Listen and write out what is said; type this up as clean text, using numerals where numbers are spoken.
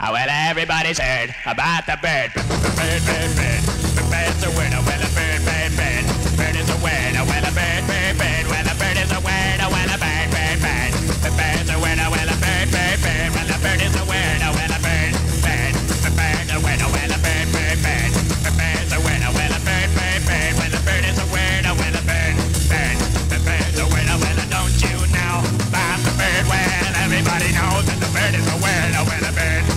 Well, everybody's heard about the bird. Bird, bird, bird. The bird's a word. Well, a bird, bird, bird. Bird is a word. Well, a bird, bird, bird. Well, a bird is a word. Well, a bird, bird, bird. The bird's a word. Well, a bird, bird, bird. Well, a bird is a word. Well, a bird, bird. The bird's a word. Well, a bird, bird, bird. The bird's a word. Well, a bird, bird, bird. Well, a bird is a word. Well, a bird, bird. The bird's a word. Well, don't you know about the bird? Well, everybody knows that the bird is a word. Well, a bird.